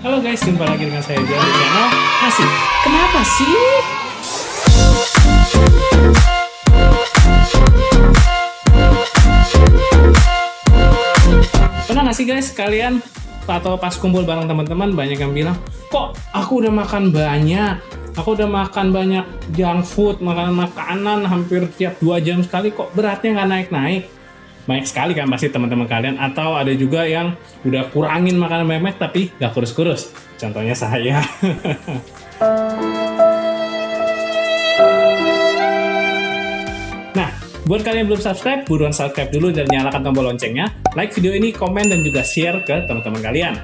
Halo guys, jumpa lagi dengan saya John di channel Asik. Kenapa sih? Pernah nggak sih guys kalian atau pas kumpul bareng teman-teman banyak yang bilang, kok aku udah makan banyak, aku udah makan banyak junk food, makanan hampir tiap 2 jam sekali, kok beratnya nggak naik-naik? Banyak sekali kan pasti teman-teman kalian, atau ada juga yang udah kurangin makanan banyak tapi gak kurus-kurus. Contohnya saya. Nah, buat kalian yang belum subscribe, buruan subscribe dulu dan nyalakan tombol loncengnya. Like video ini, komen, dan juga share ke teman-teman kalian.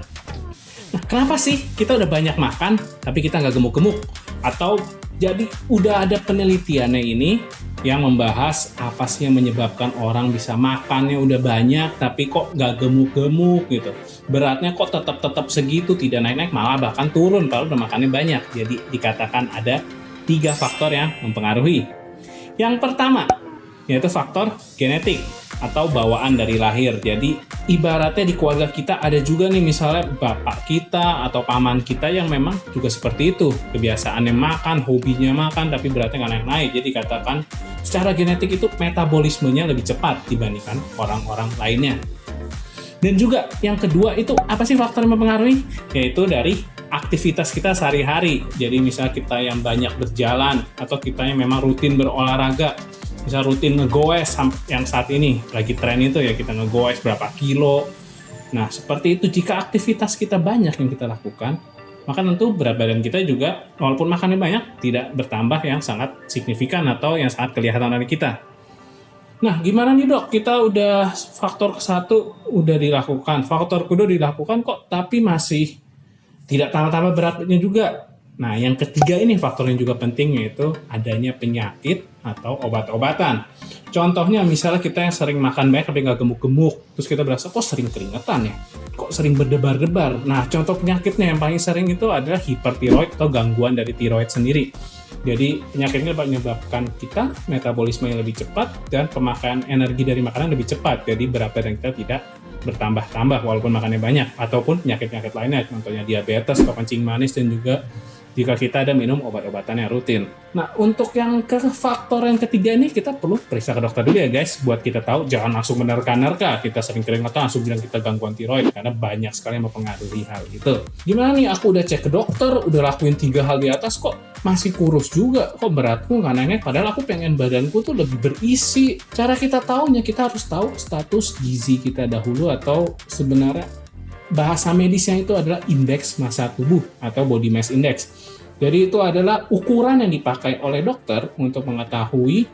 Nah, kenapa sih kita udah banyak makan tapi kita nggak gemuk-gemuk? Atau jadi udah ada penelitiannya ini yang membahas apa sih yang menyebabkan orang bisa makannya udah banyak tapi kok nggak gemuk-gemuk gitu. Beratnya kok tetap segitu, tidak naik-naik, malah bahkan turun kalau udah makannya banyak. Jadi dikatakan ada 3 faktor yang mempengaruhi. Yang pertama yaitu faktor genetik atau bawaan dari lahir. Jadi ibaratnya di keluarga kita ada juga nih misalnya bapak kita atau paman kita yang memang juga seperti itu. Kebiasaannya makan, hobinya makan, tapi beratnya nggak naik-naik. Jadi katakan secara genetik itu metabolismenya lebih cepat dibandingkan orang-orang lainnya. Dan juga yang kedua itu apa sih faktor yang mempengaruhi? Yaitu dari aktivitas kita sehari-hari. Jadi misalnya kita yang banyak berjalan atau kita yang memang rutin berolahraga. Bisa rutin ngegoes yang saat ini lagi tren itu ya, kita ngegoes berapa kilo. Nah seperti itu, jika aktivitas kita banyak yang kita lakukan, maka tentu berat badan kita juga walaupun makannya banyak tidak bertambah yang sangat signifikan atau yang sangat kelihatan dari kita. Nah gimana nih dok, kita udah faktor ke-1 udah dilakukan, faktor kedua dilakukan kok tapi masih tidak tambah-tambah beratnya juga. Nah, yang ketiga ini faktor yang juga penting, yaitu adanya penyakit atau obat-obatan. Contohnya misalnya kita yang sering makan banyak tapi nggak gemuk-gemuk, terus kita berasa kok sering keringetan ya, kok sering berdebar-debar. Nah, contoh penyakitnya yang paling sering itu adalah hipertiroid atau gangguan dari tiroid sendiri. Jadi penyakitnya menyebabkan kita metabolisme yang lebih cepat dan pemakaian energi dari makanan lebih cepat. Jadi berat badan kita tidak bertambah-tambah walaupun makannya banyak, ataupun penyakit-penyakit lainnya, contohnya diabetes atau kencing manis, dan juga jika kita ada minum obat-obatan yang rutin. Nah, untuk yang ke faktor yang ketiga ini kita perlu periksa ke dokter dulu ya guys, buat kita tahu, jangan langsung menerka-nerka, kita sering keringetan langsung bilang kita gangguan tiroid, karena banyak sekali yang mempengaruhi hal itu. Gimana nih, aku udah cek ke dokter, udah lakuin 3 hal di atas, kok masih kurus juga, kok beratku nggak naik, padahal aku pengen badanku tuh lebih berisi. Cara kita taunya, kita harus tahu status gizi kita dahulu, atau sebenarnya bahasa medisnya itu adalah indeks massa tubuh atau body mass index. Jadi itu adalah ukuran yang dipakai oleh dokter untuk mengetahui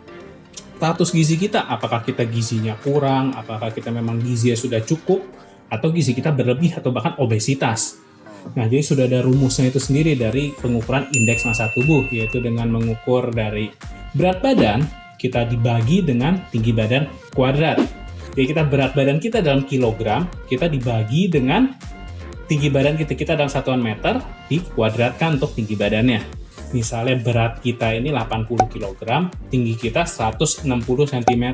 status gizi kita. Apakah kita gizinya kurang, apakah kita memang gizinya sudah cukup, atau gizi kita berlebih atau bahkan obesitas. Nah, jadi sudah ada rumusnya itu sendiri dari pengukuran indeks massa tubuh, yaitu dengan mengukur dari berat badan kita dibagi dengan tinggi badan kuadrat. Jadi kita berat badan kita dalam kilogram, kita dibagi dengan tinggi badan kita dalam satuan meter, dikuadratkan untuk tinggi badannya. Misalnya berat kita ini 80 kg, tinggi kita 160 cm.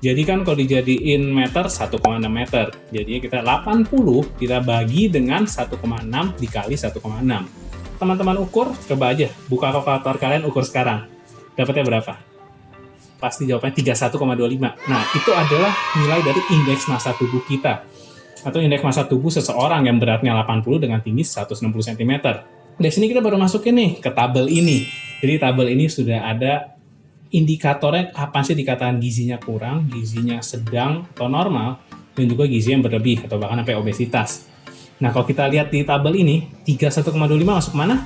Jadi kan kalau dijadiin meter, 1,6 meter. Jadi kita 80 kita bagi dengan 1,6 dikali 1,6. Teman-teman ukur, coba aja buka kalkulator kalian, ukur sekarang. Dapatnya berapa? Pasti jawabannya 31,25. Nah, itu adalah nilai dari indeks massa tubuh kita. Atau indeks massa tubuh seseorang yang beratnya 80 dengan tinggi 160 cm. Dari sini kita baru masukin nih ke tabel ini. Jadi tabel ini sudah ada indikatornya kapan sih dikatakan gizinya kurang, gizinya sedang atau normal, dan juga gizi yang berlebih atau bahkan sampai obesitas. Nah, kalau kita lihat di tabel ini, 31,25 masuk mana?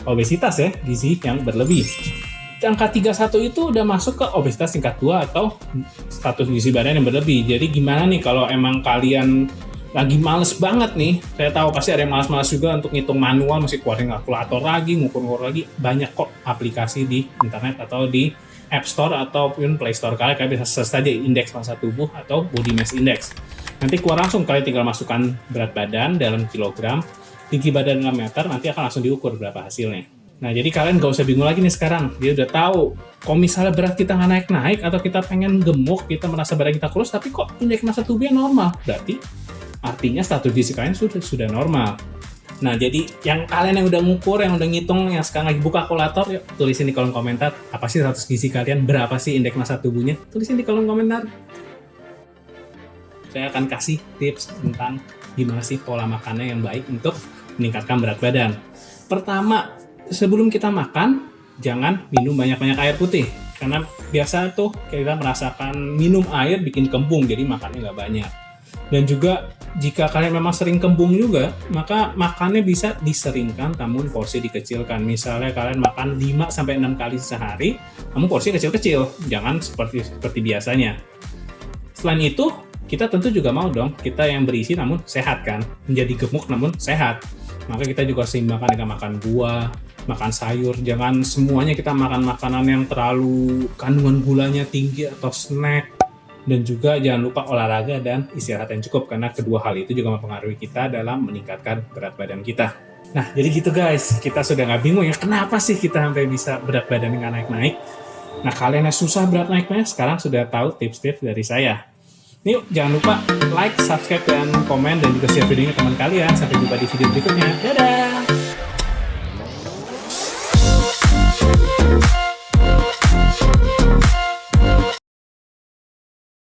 Obesitas ya, gizi yang berlebih. Angka 31 itu udah masuk ke obesitas tingkat 2 atau status gizi badan yang berlebih. Jadi gimana nih kalau emang kalian lagi males banget nih, saya tahu pasti ada yang males-males juga untuk ngitung manual, mesti keluarin kalkulator lagi, ngukur lagi. Banyak kok aplikasi di internet atau di App Store ataupun Play Store kalian bisa search saja indeks massa tubuh atau body mass index. Nanti keluar langsung, kalian tinggal masukkan berat badan dalam kilogram, tinggi badan dalam meter, nanti akan langsung diukur berapa hasilnya. Nah, jadi kalian gak usah bingung lagi nih sekarang. Dia udah tahu, kalau misalnya berat kita nggak naik-naik, atau kita pengen gemuk, kita merasa badan kita kurus, tapi kok indeks massa tubuhnya normal. Berarti, artinya status gizi kalian sudah normal. Nah, jadi yang kalian yang udah ngukur, yang udah ngitung, yang sekarang lagi buka kalkulator, yuk tulisin di kolom komentar, apa sih status gizi kalian, berapa sih indeks massa tubuhnya, tulisin di kolom komentar. Saya akan kasih tips tentang gimana sih pola makannya yang baik untuk meningkatkan berat badan. Pertama, sebelum kita makan, jangan minum banyak-banyak air putih. Karena biasa tuh kita merasakan minum air bikin kembung, jadi makannya nggak banyak. Dan juga jika kalian memang sering kembung juga, maka makannya bisa diseringkan namun porsi dikecilkan. Misalnya kalian makan 5-6 kali sehari, namun porsi kecil-kecil, jangan seperti biasanya. Selain itu, kita tentu juga mau dong, kita yang berisi namun sehat kan, menjadi gemuk namun sehat. Maka kita juga seimbangkan dengan makan buah, makan sayur, jangan semuanya kita makan makanan yang terlalu kandungan gulanya tinggi atau snack. Dan juga jangan lupa olahraga dan istirahat yang cukup, karena kedua hal itu juga mempengaruhi kita dalam meningkatkan berat badan kita. Nah, jadi gitu guys, kita sudah nggak bingung ya kenapa sih kita sampai bisa berat badan nggak naik-naik. Nah, kalian yang susah berat naiknya sekarang sudah tahu tips-tips dari saya. Yuk, jangan lupa like, subscribe, dan komen, dan juga share videonya teman kalian. Sampai jumpa di video berikutnya. Dadah!